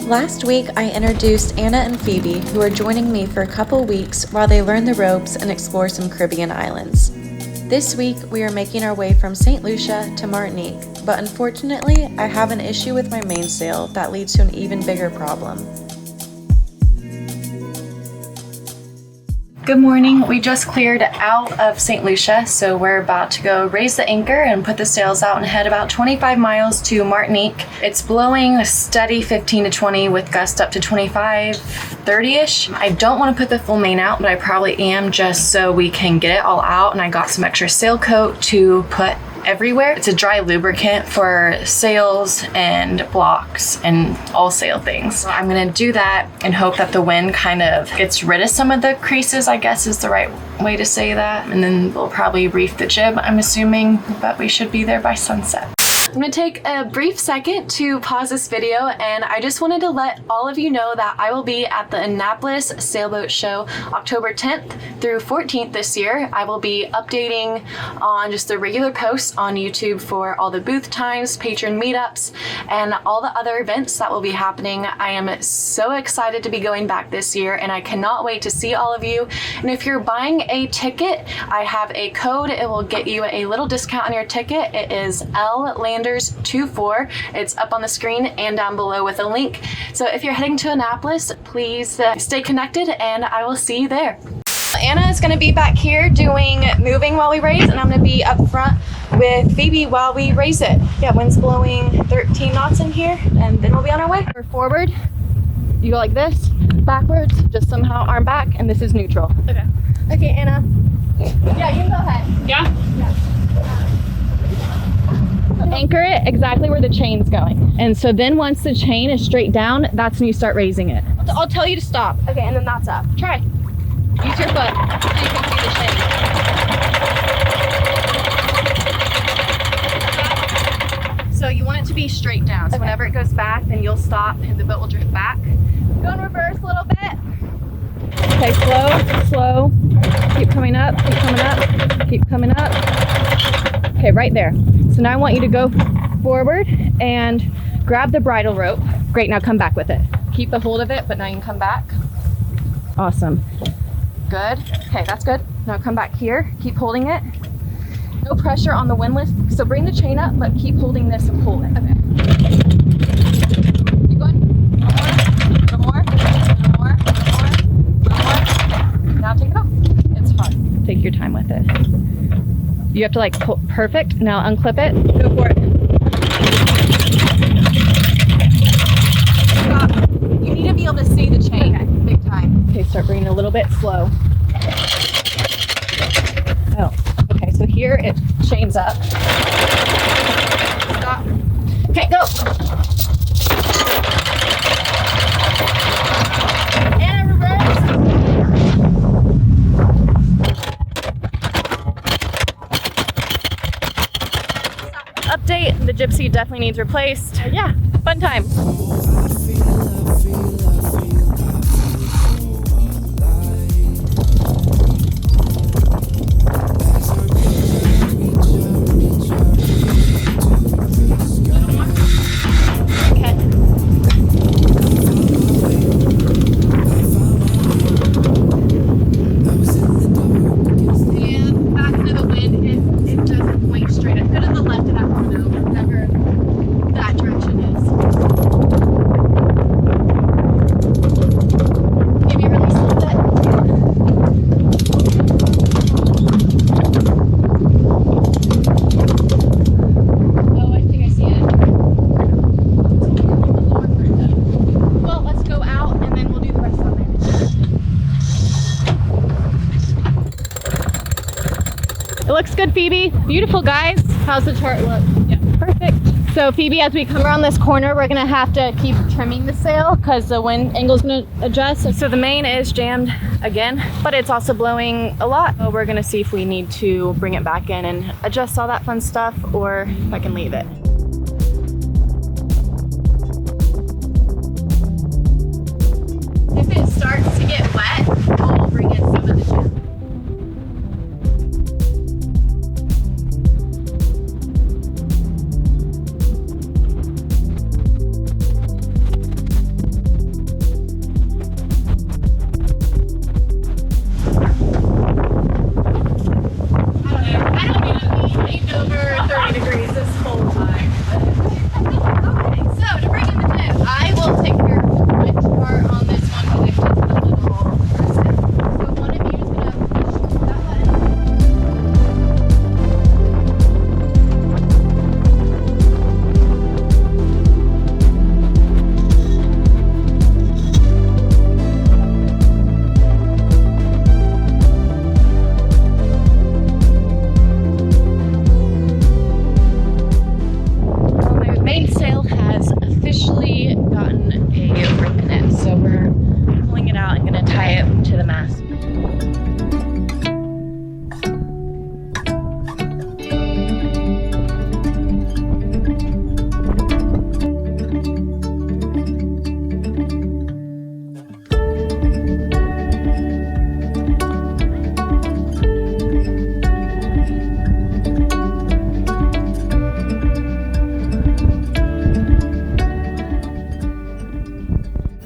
Last week, I introduced Anna and Phoebe, who are joining me for a couple weeks while they learn the ropes and explore some Caribbean islands. This week, we are making our way from St. Lucia to Martinique, but unfortunately, I have an issue with my mainsail that leads to an even bigger problem. Good morning. We just cleared out of St. Lucia, so we're about to go raise the anchor and put the sails out and head about 25 miles to Martinique. It's blowing a steady 15 to 20 with gusts up to 25, 30-ish. I don't want to put the full main out, but I probably am just so we can get it all out, and I got some extra sail coat to put everywhere. It's a dry lubricant for sails and blocks and all sail things. So I'm gonna do that and hope that the wind kind of gets rid of some of the creases, I guess is the right way to say that. And then we'll probably reef the jib, I'm assuming, but we should be there by sunset. I'm gonna take a brief second to pause this video, and I just wanted to let all of you know that I will be at the Annapolis Sailboat Show October 10th through 14th this year. I will be updating on just the regular posts on YouTube for all the booth times, patron meetups, and all the other events that will be happening. I am so excited to be going back this year, and I cannot wait to see all of you. And if you're buying a ticket, I have a code. It will get you a little discount on your ticket. It is LLanders24. It's up on the screen and down below with a link. So if you're heading to Annapolis, please stay connected, and I will see you there. Anna is going to be back here doing moving while we raise, and I'm going to be up front with Phoebe while we raise it. Yeah, wind's blowing 13 knots in here, and then we'll be on our way. We're forward, you go like this, backwards, just somehow arm back, and this is neutral. Okay. Okay, Anna. Yeah, you can go ahead. Yeah? Anchor it exactly where the chain's going. And so then once the chain is straight down, that's when you start raising it. I'll tell you to stop. Okay, and then that's up. Try. Use your foot so you can see the chain. So you want it to be straight down. So whenever it goes back, then you'll stop and the boat will drift back. Go in reverse a little bit. Okay, slow. Keep coming up, keep coming up, keep coming up. Okay, right there. So now I want you to go forward and grab the bridle rope. Great, now come back with it. Keep a hold of it, but now you can come back. Awesome. Good. Okay, that's good. Now come back here. Keep holding it. No pressure on the windlass. So bring the chain up, but keep holding this and pull it. Okay. Keep going. One more. Now take it off. It's hard. Take your time with it. You have to like pull. Perfect. Now unclip it. Go for it. Stop. You need to be able to see the chain. Okay. Big time. Okay, start bringing it a little bit slow. Oh, okay, so here it chains up. Stop. Okay, go. And reverse. Update, the gypsy definitely needs replaced. Yeah, fun time. Looks good, Phoebe. Beautiful, guys. How's the chart look? Yeah, perfect. So Phoebe, as we come around this corner, we're gonna have to keep trimming the sail because the wind angle's gonna adjust. So the main is jammed again, but it's also blowing a lot. So we're gonna see if we need to bring it back in and adjust all that fun stuff, or if I can leave it. If it starts to get wet, we'll bring in some of the jib.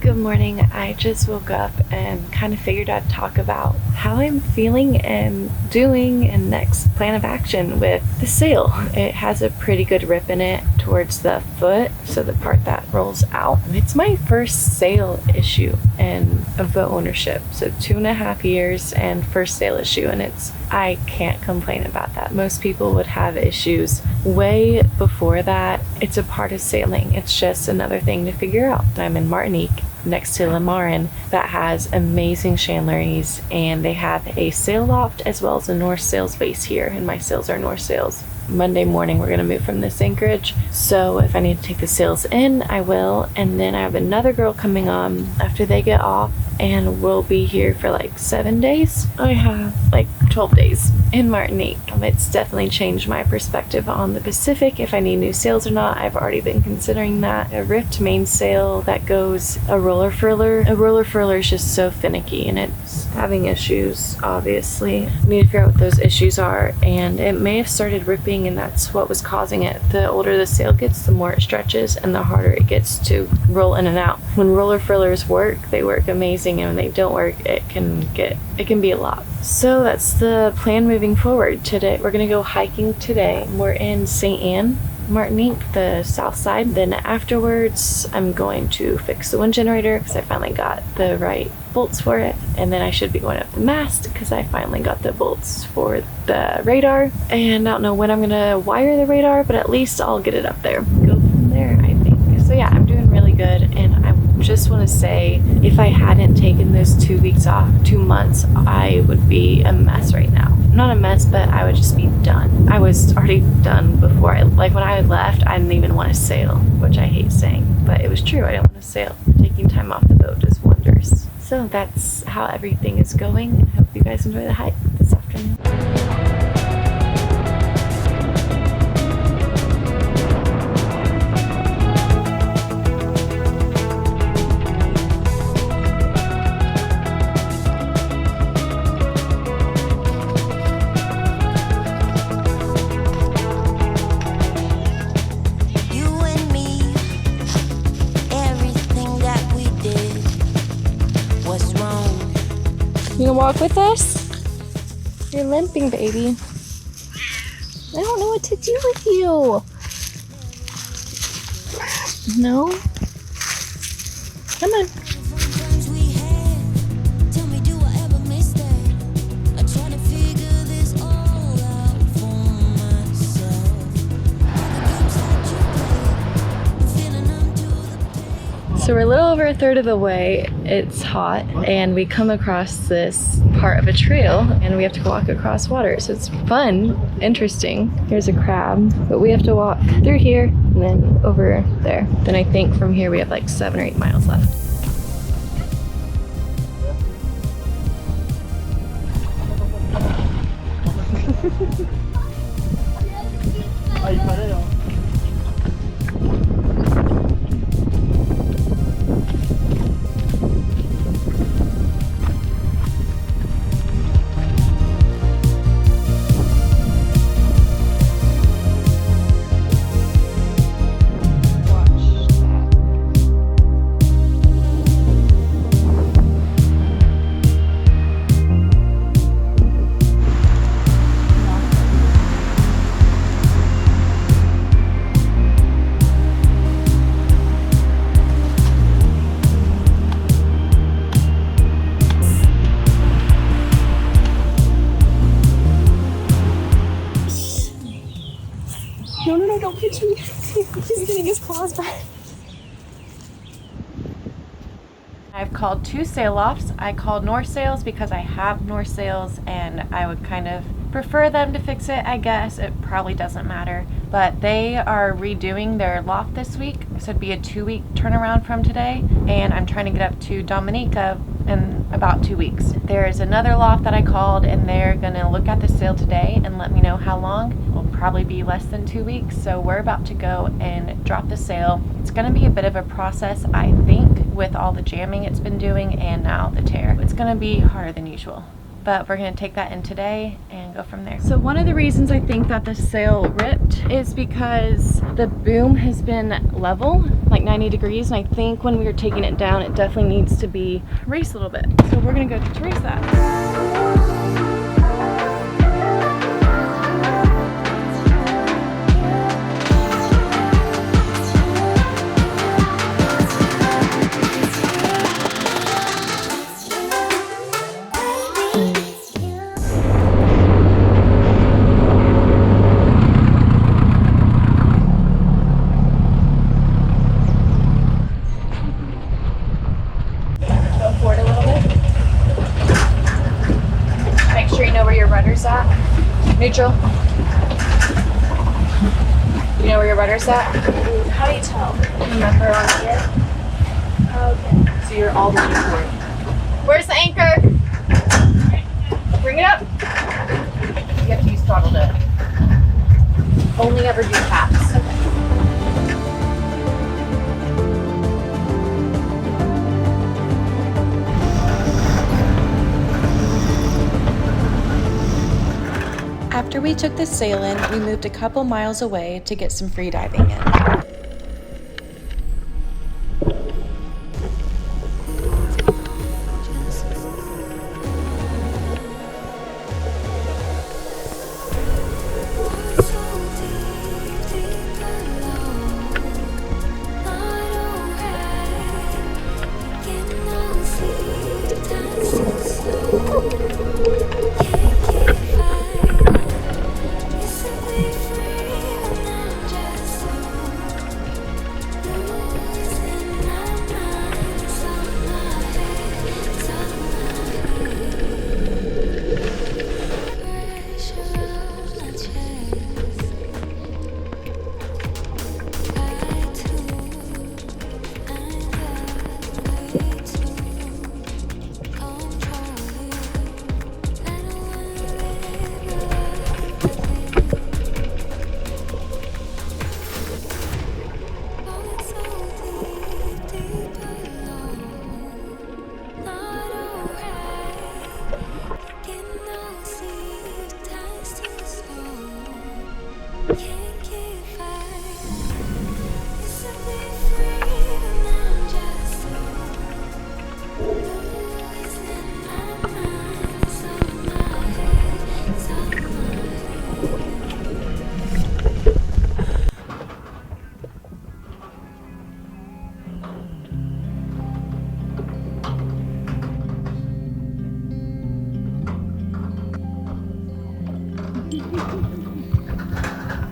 Good morning. I just woke up and kind of figured I'd talk about how I'm feeling and doing and next plan of action with the sail. It has a pretty good rip in it towards the foot, so the part that rolls out. It's my first sail issue and of boat ownership, so 2.5 years and first sail issue, and I can't complain about that. Most people would have issues way before that. It's a part of sailing. It's just another thing to figure out. I'm in Martinique next to Le Marin that has amazing chandleries, and they have a sail loft as well as a North Sails base here, and my sails are North Sails. Monday morning we're going to move from this anchorage, so if I need to take the sails in, I will. And then I have another girl coming on after they get off, and we'll be here for like 7 days. I have like 12 days in Martinique. It's definitely changed my perspective on the Pacific, if I need new sails or not. I've already been considering that. A ripped mainsail that goes a roller furler. A roller furler is just so finicky, and it's having issues, obviously. I need to figure out what those issues are, and it may have started ripping, and that's what was causing it. The older the sail gets, the more it stretches and the harder it gets to roll in and out. When roller furlers work, they work amazing, and when they don't work, it can be a lot. So that's the plan moving forward. Today we're gonna go hiking today. We're in St. Anne, Martinique, the south side. Then afterwards I'm going to fix the wind generator because I finally got the right bolts for it, and then I should be going up the mast because I finally got the bolts for the radar, and I don't know when I'm gonna wire the radar, but at least I'll get it up there. Go from there, I think. So yeah, I'm doing really good, and I just want to say, if I hadn't taken those 2 weeks off, 2 months, I would be a mess right now. Not a mess, but I would just be done. I was already done before when I left, I didn't even want to sail, which I hate saying, but it was true. I didn't want to sail. Taking time off the boat does wonders. So that's how everything is going. I hope you guys enjoy the hike this afternoon. You gonna walk with us? You're limping, baby. I don't know what to do with you. No? Come on. So we're a little over a third of the way. It's hot, and we come across this part of a trail, and we have to walk across water. So it's fun, interesting. Here's a crab, but we have to walk through here and then over there. Then I think from here we have like 7 or 8 miles left. No, don't pitch me. He's getting his claws back. I've called 2 sail lofts. I called North Sails because I have North Sails, and I would kind of prefer them to fix it, I guess. It probably doesn't matter. But they are redoing their loft this week, so it'd be a 2-week turnaround from today, and I'm trying to get up to Dominica in about 2 weeks. There is another loft that I called, and they're gonna look at the sail today and let me know how long. It'll probably be less than 2 weeks, so we're about to go and drop the sail. It's gonna be a bit of a process, I think, with all the jamming it's been doing and now the tear. It's gonna be harder than usual. but we're gonna take that in today and go from there. So one of the reasons I think that the sail ripped is because the boom has been level, like 90 degrees, and I think when we were taking it down, it definitely needs to be raised a little bit. So we're gonna go to raise that. Neutral. You know where your rudder's at? How do you tell? Remember on here? Okay. So you're all the way forward. Where's the anchor? Bring it up. You have to use throttle to only ever do taps. Okay. After we took the sail in, we moved a couple miles away to get some free diving in.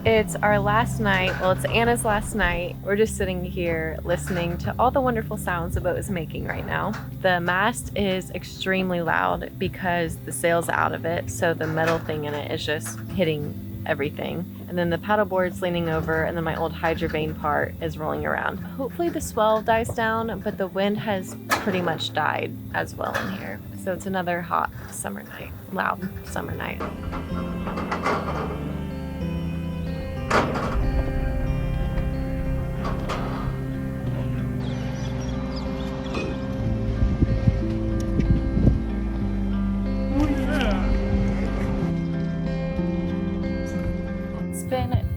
It's our last night, well, it's Anna's last night. We're just sitting here listening to all the wonderful sounds the boat is making right now. The mast is extremely loud because the sail's out of it, so the metal thing in it is just hitting everything. And then the paddleboard's leaning over, and then my old hydrovane part is rolling around. Hopefully the swell dies down, but the wind has pretty much died as well in here. So it's another hot summer night, loud summer night.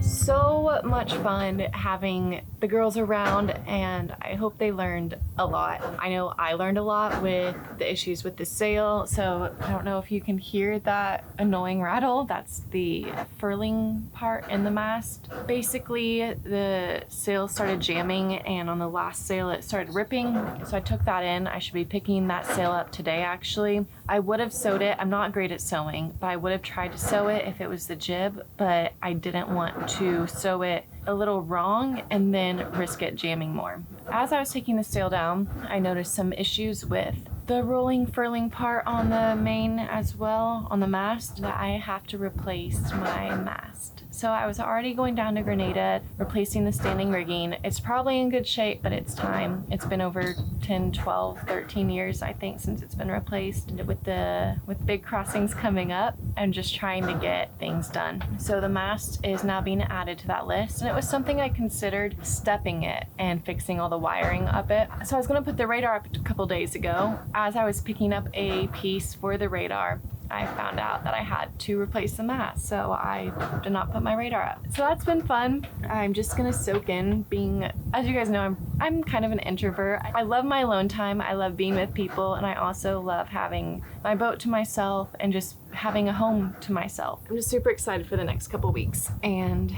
So much fun having the girls around, and I hope they learned a lot. I know I learned a lot with the issues with the sail, so I don't know if you can hear that annoying rattle. That's the furling part in the mast. Basically, the sail started jamming, and on the last sail it started ripping, so I took that in. I should be picking that sail up today actually. I would have sewed it. I'm not great at sewing, but I would have tried to sew it if it was the jib, but I didn't want to sew it a little wrong and then risk it jamming more. As I was taking the sail down, I noticed some issues with the rolling furling part on the main as well, on the mast, that I have to replace my mast. So I was already going down to Grenada, replacing the standing rigging. It's probably in good shape, but it's time. It's been over 10, 12, 13 years, I think, since it's been replaced. With big crossings coming up, I'm just trying to get things done. So the mast is now being added to that list, and it was something I considered stepping it and fixing all the wiring up it. So I was gonna put the radar up a couple days ago. As I was picking up a piece for the radar, I found out that I had to replace the mast, so I did not put my radar up. So that's been fun. I'm just gonna soak in being, as you guys know, I'm kind of an introvert. I love my alone time, I love being with people, and I also love having my boat to myself and just having a home to myself. I'm just super excited for the next couple weeks, and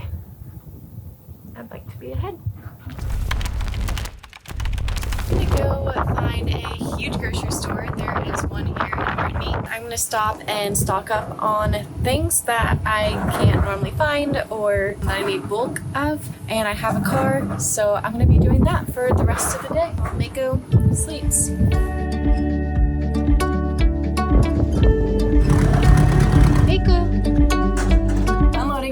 I'd like to be ahead. I'm gonna go find a huge grocery store. There is one here in Martinique. I'm gonna stop and stock up on things that I can't normally find or that I need bulk of. And I have a car, so I'm gonna be doing that for the rest of the day. Mako sleeps.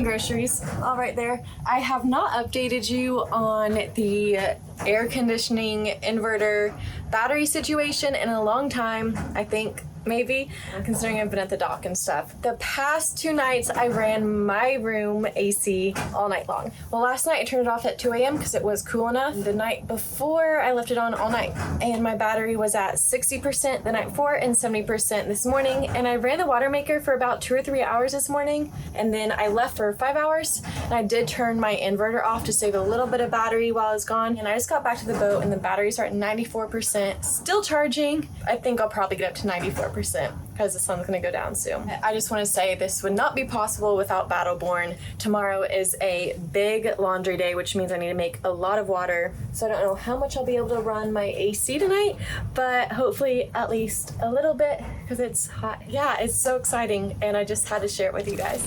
Groceries, all right there. I have not updated you on the air conditioning inverter battery situation in a long time, I think. Maybe, considering I've been at the dock and stuff. The past 2 nights I ran my room AC all night long. Well, last night I turned it off at 2 a.m. because it was cool enough. The night before I left it on all night, and my battery was at 60% the night before and 70% this morning. And I ran the water maker for about 2 or 3 hours this morning, and then I left for 5 hours. And I did turn my inverter off to save a little bit of battery while I was gone. And I just got back to the boat, and the batteries are at 94%, still charging. I think I'll probably get up to 94%. Because the sun's gonna go down soon. I just want to say this would not be possible without Battleborn. Tomorrow is a big laundry day, which means I need to make a lot of water. So I don't know how much I'll be able to run my AC tonight, but hopefully at least a little bit because it's hot. Yeah, it's so exciting, and I just had to share it with you guys.